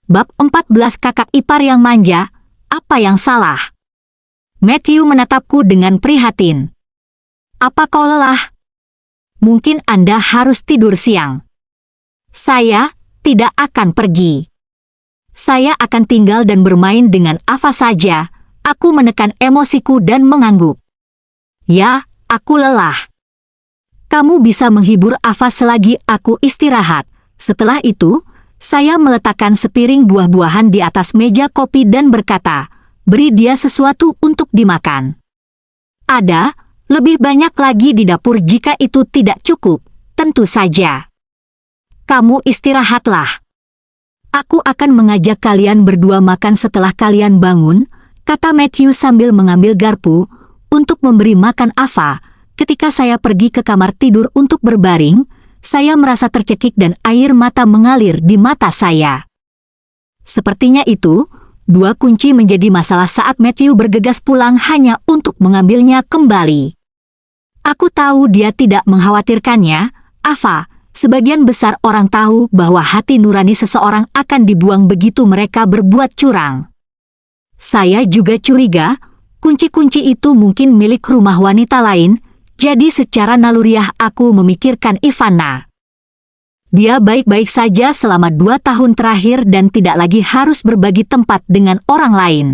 Bab 14 Kakak ipar yang manja, apa yang salah? Matthew menatapku dengan prihatin. Apa kau lelah? Mungkin Anda harus tidur siang. Saya tidak akan pergi. Saya akan tinggal dan bermain dengan Ava saja. Aku menekan emosiku dan mengangguk. Ya, aku lelah. Kamu bisa menghibur Ava selagi aku istirahat. Setelah itu, saya meletakkan sepiring buah-buahan di atas meja kopi dan berkata, beri dia sesuatu untuk dimakan. Ada lebih banyak lagi di dapur jika itu tidak cukup, tentu saja. Kamu istirahatlah. Aku akan mengajak kalian berdua makan setelah kalian bangun, kata Matthew sambil mengambil garpu untuk memberi makan Ava. Ketika saya pergi ke kamar tidur untuk berbaring, saya merasa tercekik dan air mata mengalir di mata saya. Sepertinya itu, dua kunci menjadi masalah saat Matthew bergegas pulang hanya untuk mengambilnya kembali. Aku tahu dia tidak mengkhawatirkannya, Ava. Sebagian besar orang tahu bahwa hati nurani seseorang akan dibuang begitu mereka berbuat curang. Saya juga curiga, kunci-kunci itu mungkin milik rumah wanita lain, jadi secara naluriah aku memikirkan Ivana. Dia baik-baik saja selama 2 tahun terakhir dan tidak lagi harus berbagi tempat dengan orang lain.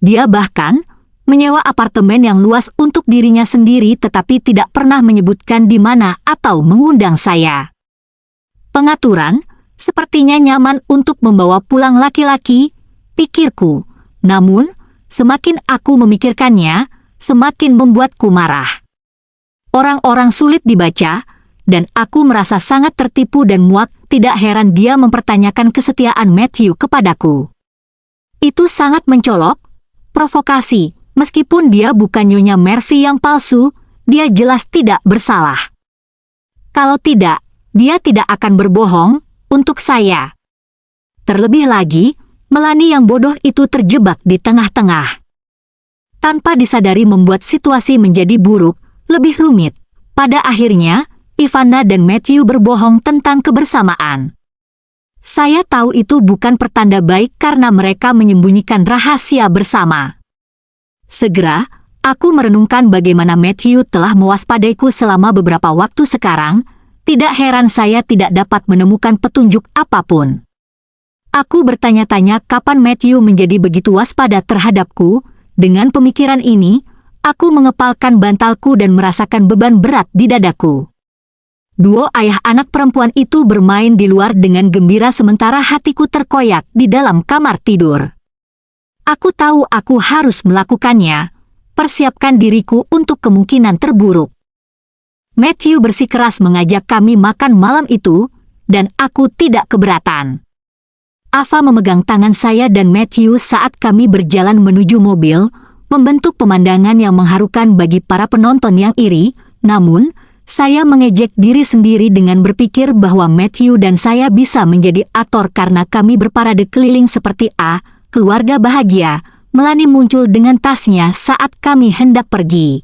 Dia bahkan menyewa apartemen yang luas untuk dirinya sendiri tetapi tidak pernah menyebutkan di mana atau mengundang saya. Pengaturan sepertinya nyaman untuk membawa pulang laki-laki, pikirku. Namun, semakin aku memikirkannya, semakin membuatku marah. Orang-orang sulit dibaca, dan aku merasa sangat tertipu dan muak. Tidak heran dia mempertanyakan kesetiaan Matthew kepadaku. Itu sangat mencolok, provokasi. Meskipun dia bukan Nyonya Murphy yang palsu, dia jelas tidak bersalah. Kalau tidak, dia tidak akan berbohong untuk saya. Terlebih lagi, Melanie yang bodoh itu terjebak di tengah-tengah. Tanpa disadari membuat situasi menjadi buruk, lebih rumit. Pada akhirnya, Ivana dan Matthew berbohong tentang kebersamaan. Saya tahu itu bukan pertanda baik karena mereka menyembunyikan rahasia bersama. Segera, aku merenungkan bagaimana Matthew telah mewaspadaiku selama beberapa waktu sekarang. Tidak heran saya tidak dapat menemukan petunjuk apapun. Aku bertanya-tanya kapan Matthew menjadi begitu waspada terhadapku. Dengan pemikiran ini, aku mengepalkan bantalku dan merasakan beban berat di dadaku. Duo ayah anak perempuan itu bermain di luar dengan gembira sementara hatiku terkoyak di dalam kamar tidur. Aku tahu aku harus melakukannya, persiapkan diriku untuk kemungkinan terburuk. Matthew bersikeras mengajak kami makan malam itu, dan aku tidak keberatan. Ava memegang tangan saya dan Matthew saat kami berjalan menuju mobil, membentuk pemandangan yang mengharukan bagi para penonton yang iri. Namun, saya mengejek diri sendiri dengan berpikir bahwa Matthew dan saya bisa menjadi aktor karena kami berparade keliling seperti keluarga bahagia. Melanie muncul dengan tasnya saat kami hendak pergi.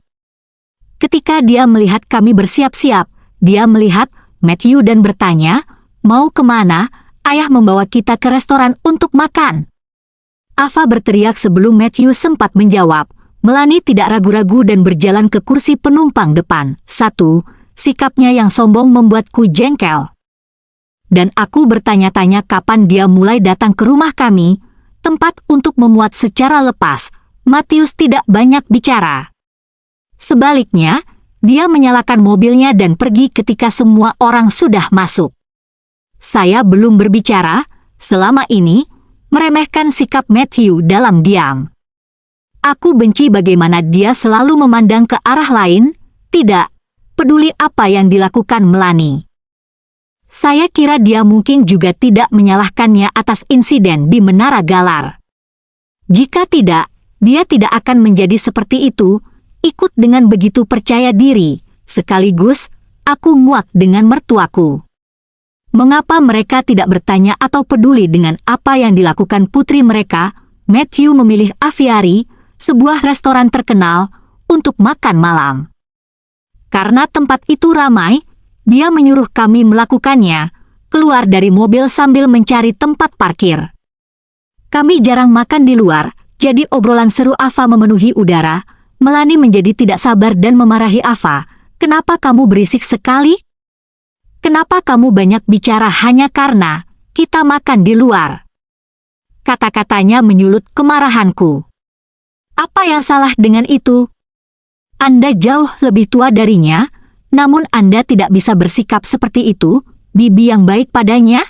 Ketika dia melihat kami bersiap-siap, dia melihat Matthew dan bertanya, mau kemana? Ayah membawa kita ke restoran untuk makan. Ava berteriak sebelum Matthew sempat menjawab. Melanie tidak ragu-ragu dan berjalan ke kursi penumpang depan. Sikapnya yang sombong membuatku jengkel. Dan aku bertanya-tanya kapan dia mulai datang ke rumah kami, tempat untuk memuat secara lepas. Matthew tidak banyak bicara. Sebaliknya, dia menyalakan mobilnya dan pergi ketika semua orang sudah masuk. Saya belum berbicara, selama ini, meremehkan sikap Matthew dalam diam. Aku benci bagaimana dia selalu memandang ke arah lain, tidak peduli apa yang dilakukan Melanie. Saya kira dia mungkin juga tidak menyalahkannya atas insiden di Menara Galar. Jika tidak, dia tidak akan menjadi seperti itu, ikut dengan begitu percaya diri. Sekaligus, aku muak dengan mertuaku. Mengapa mereka tidak bertanya atau peduli dengan apa yang dilakukan putri mereka? Matthew memilih Aviary, sebuah restoran terkenal, untuk makan malam. Karena tempat itu ramai, dia menyuruh kami melakukannya. keluar dari mobil sambil mencari tempat parkir. Kami jarang makan di luar, jadi obrolan seru Ava memenuhi udara. Melanie menjadi tidak sabar dan memarahi Ava. Kenapa kamu berisik sekali? Kenapa kamu banyak bicara hanya karena kita makan di luar? Kata-katanya menyulut kemarahanku. Apa yang salah dengan itu? Anda jauh lebih tua darinya, namun Anda tidak bisa bersikap seperti itu, bibi yang baik padanya.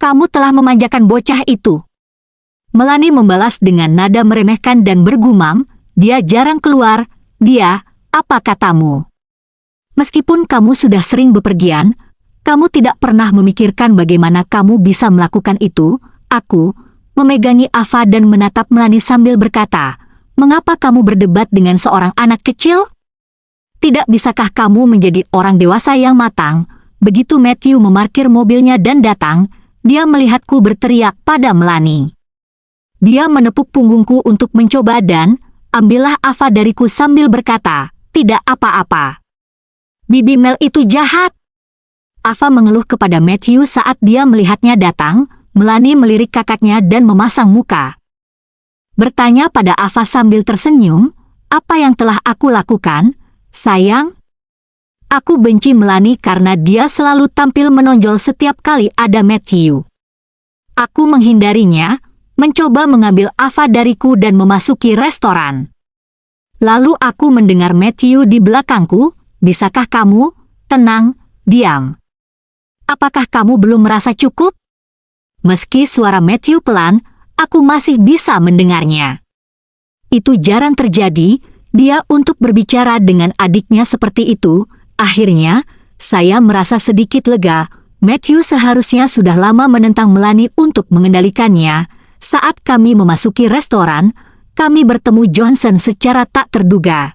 Kamu telah memanjakan bocah itu. Melanie membalas dengan nada meremehkan dan bergumam, dia jarang keluar, dia, apa katamu? Meskipun kamu sudah sering bepergian, kamu tidak pernah memikirkan bagaimana kamu bisa melakukan itu. Aku memegangi Ava dan menatap Melanie sambil berkata, mengapa kamu berdebat dengan seorang anak kecil? Tidak bisakah kamu menjadi orang dewasa yang matang? Begitu Matthew memarkir mobilnya dan datang, dia melihatku berteriak pada Melanie. Dia menepuk punggungku untuk mencoba dan, ambillah Ava dariku sambil berkata, tidak apa-apa. Bibi Mel itu jahat. Ava mengeluh kepada Matthew saat dia melihatnya datang. Melanie melirik kakaknya dan memasang muka. Bertanya pada Ava sambil tersenyum, apa yang telah aku lakukan, sayang? Aku benci Melanie karena dia selalu tampil menonjol setiap kali ada Matthew. Aku menghindarinya, mencoba mengambil Ava dariku dan memasuki restoran. Lalu aku mendengar Matthew di belakangku, bisakah kamu, tenang, diam. Apakah kamu belum merasa cukup? Meski suara Matthew pelan, aku masih bisa mendengarnya. Itu jarang terjadi, dia untuk berbicara dengan adiknya seperti itu. Akhirnya, saya merasa sedikit lega. Matthew seharusnya sudah lama menentang Melanie untuk mengendalikannya. Saat kami memasuki restoran, kami bertemu Johnson secara tak terduga.